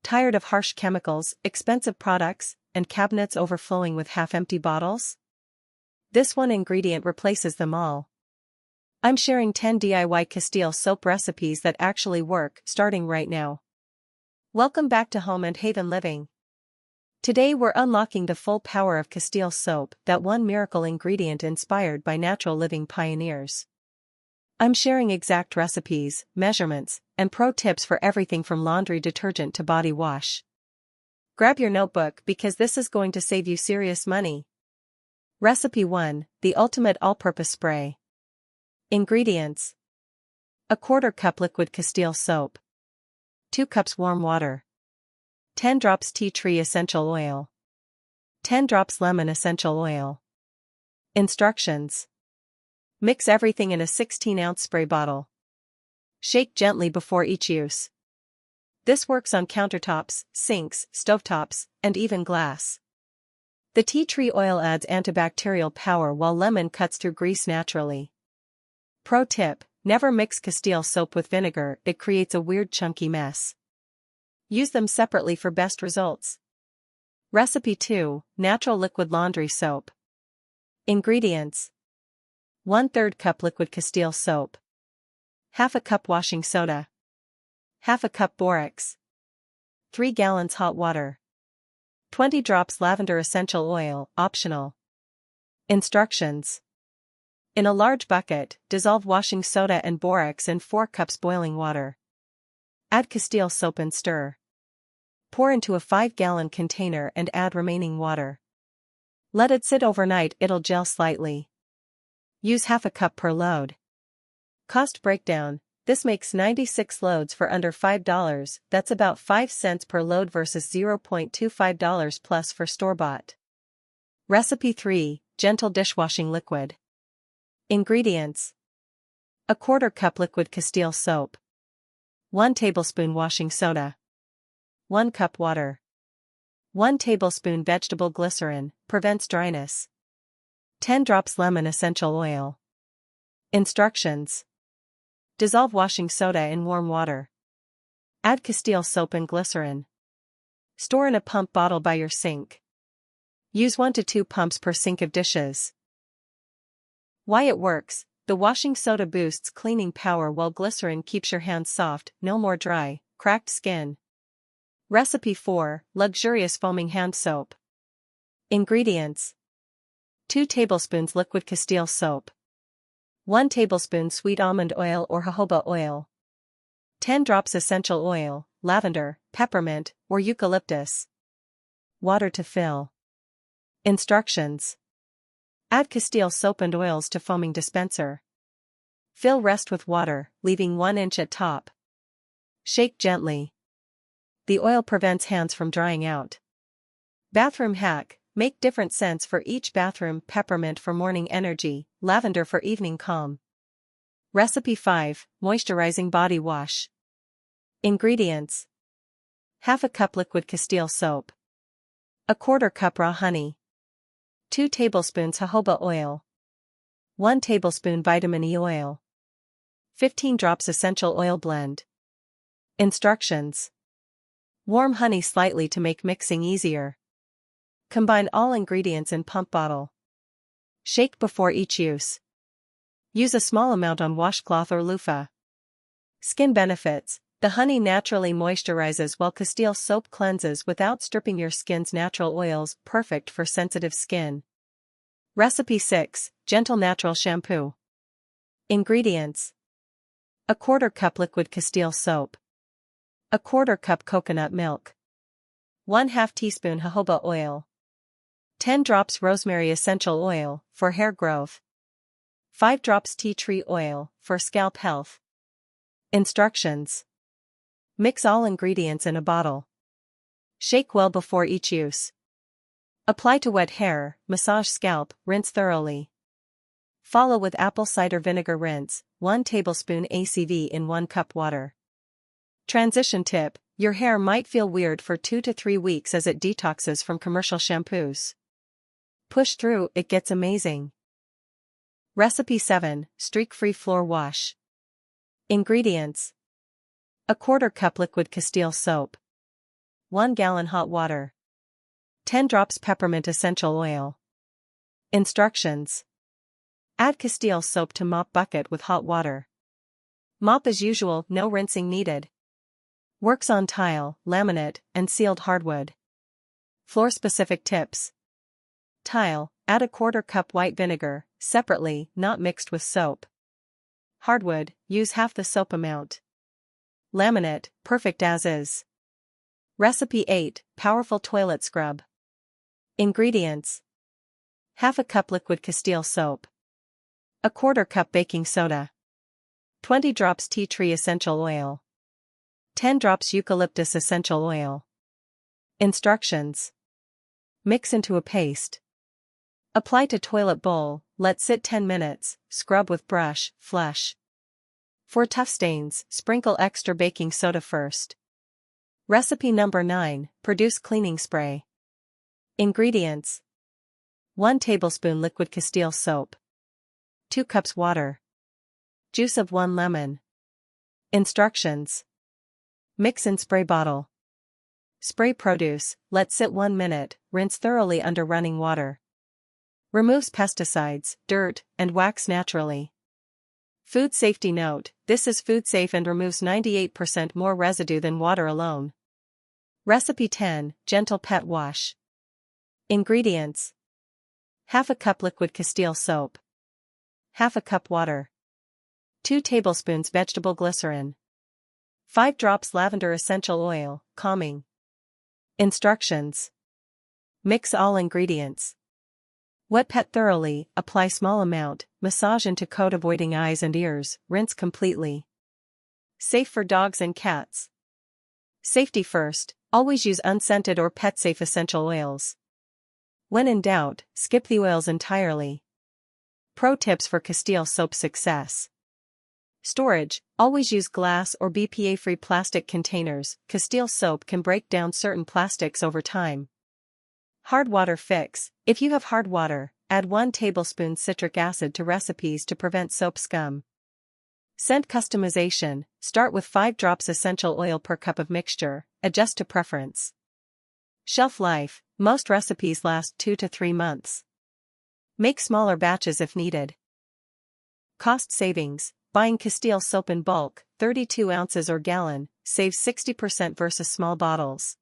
Tired of harsh chemicals, expensive products, and cabinets overflowing with half-empty bottles? This one ingredient replaces them all. I'm sharing 10 DIY Castile soap recipes that actually work, starting right now. Welcome back to Home and Haven Living. Today we're unlocking the full power of Castile soap, that one miracle ingredient inspired by natural living pioneers. I'm sharing exact recipes, measurements, and pro tips for everything from laundry detergent to body wash. Grab your notebook because this is going to save you serious money. Recipe 1, the ultimate all-purpose spray. Ingredients: a 1/4 cup liquid Castile soap, 2 cups warm water, 10 drops tea tree essential oil, 10 drops lemon essential oil. Instructions: mix everything in a 16-ounce spray bottle. Shake gently before each use. This works on countertops, sinks, stovetops, and even glass. The tea tree oil adds antibacterial power while lemon cuts through grease naturally. Pro tip: never mix Castile soap with vinegar, it creates a weird chunky mess. Use them separately for best results. Recipe 2, natural liquid laundry soap. Ingredients: 1/3 cup liquid Castile soap, 1/2 cup washing soda, 1/2 cup borax, 3 gallons hot water, 20 drops lavender essential oil, optional. Instructions: in a large bucket, dissolve washing soda and borax in 4 cups boiling water. Add Castile soap and stir. Pour into a 5-gallon container and add remaining water. Let it sit overnight, it'll gel slightly. Use 1/2 cup per load. Cost breakdown: this makes 96 loads for under $5, that's about 5 cents per load versus $0.25 plus for store-bought. Recipe 3, gentle dishwashing liquid. Ingredients: a 1/4 cup liquid Castile soap, 1 tablespoon washing soda, 1 cup water, 1 tablespoon vegetable glycerin, prevents dryness, 10 drops lemon essential oil. Instructions: dissolve washing soda in warm water. Add Castile soap and glycerin. Store in a pump bottle by your sink. Use 1 to 2 pumps per sink of dishes. Why it works: the washing soda boosts cleaning power while glycerin keeps your hands soft, no more dry, cracked skin. Recipe 4, luxurious foaming hand soap. Ingredients: 2 tablespoons liquid Castile soap, 1 tablespoon sweet almond oil or jojoba oil, 10 drops essential oil, lavender, peppermint, or eucalyptus. Water to fill. Instructions: add Castile soap and oils to foaming dispenser. Fill rest with water, leaving 1 inch at top. Shake gently. The oil prevents hands from drying out. Bathroom hack: make different scents for each bathroom, peppermint for morning energy, lavender for evening calm. Recipe 5, moisturizing body wash. Ingredients: 1/2 cup liquid Castile soap, a 1/4 cup raw honey, 2 tablespoons jojoba oil, 1 tablespoon vitamin E oil, 15 drops essential oil blend. Instructions: warm honey slightly to make mixing easier. Combine all ingredients in pump bottle. Shake before each use. Use a small amount on washcloth or loofah. Skin benefits: the honey naturally moisturizes while Castile soap cleanses without stripping your skin's natural oils, perfect for sensitive skin. Recipe 6, gentle natural shampoo. Ingredients: a 1/4 cup liquid Castile soap, a 1/4 cup coconut milk, 1/2 teaspoon jojoba oil, 10 drops rosemary essential oil, for hair growth, 5 drops tea tree oil, for scalp health. Instructions: mix all ingredients in a bottle. Shake well before each use. Apply to wet hair, massage scalp, rinse thoroughly. Follow with apple cider vinegar rinse, 1 tablespoon ACV in 1 cup water. Transition tip: your hair might feel weird for 2 to 3 weeks as it detoxes from commercial shampoos. Push through, it gets amazing. Recipe 7, streak-free floor wash. Ingredients: a 1/4 cup liquid Castile soap, 1 gallon hot water. 10 drops peppermint essential oil. Instructions. Add castile soap to mop bucket with hot water. Mop as usual, no rinsing needed. Works on tile, laminate, and sealed hardwood. Floor-specific tips. Tile, add a 1/4 cup white vinegar, separately, not mixed with soap. Hardwood, use half the soap amount. Laminate, perfect as is. Recipe 8, Powerful Toilet Scrub. Ingredients. Half a cup liquid castile soap. A 1/4 cup baking soda. 20 drops tea tree essential oil. 10 drops eucalyptus essential oil. Instructions. Mix into a paste. Apply to toilet bowl, let sit 10 minutes, scrub with brush, flush. For tough stains, sprinkle extra baking soda first. Recipe number 9, Produce cleaning spray. Ingredients. 1 tablespoon liquid castile soap. 2 cups water. Juice of 1 lemon. Instructions. Mix in spray bottle. Spray produce, let sit 1 minute, rinse thoroughly under running water. Removes pesticides, dirt, and wax naturally. Food safety note, this is food safe and removes 98% more residue than water alone. Recipe 10, Gentle Pet Wash. Ingredients. Half a cup liquid castile soap. Half a cup water. 2 tablespoons vegetable glycerin. 5 drops lavender essential oil, calming. Instructions. Mix all ingredients. Wet pet thoroughly, apply small amount, massage into coat avoiding eyes and ears, rinse completely. Safe for dogs and cats. Safety first, always use unscented or pet-safe essential oils. When in doubt, skip the oils entirely. Pro tips for castile soap success. Storage, always use glass or BPA-free plastic containers. Castile soap can break down certain plastics over time. Hard water fix, if you have hard water, add 1 tablespoon citric acid to recipes to prevent soap scum. Scent customization, start with 5 drops essential oil per cup of mixture, adjust to preference. Shelf life, most recipes last 2 to 3 months. Make smaller batches if needed. Cost savings, buying castile soap in bulk, 32 ounces or gallon, saves 60% versus small bottles.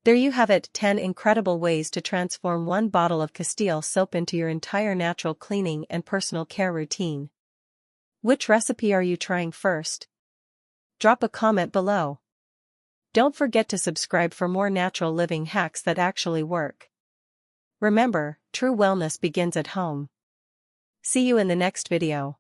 There you have it, 10 incredible ways to transform 1 bottle of castile soap into your entire natural cleaning and personal care routine. Which recipe are you trying first? Drop a comment below. Don't forget to subscribe for more natural living hacks that actually work. Remember, true wellness begins at home. See you in the next video.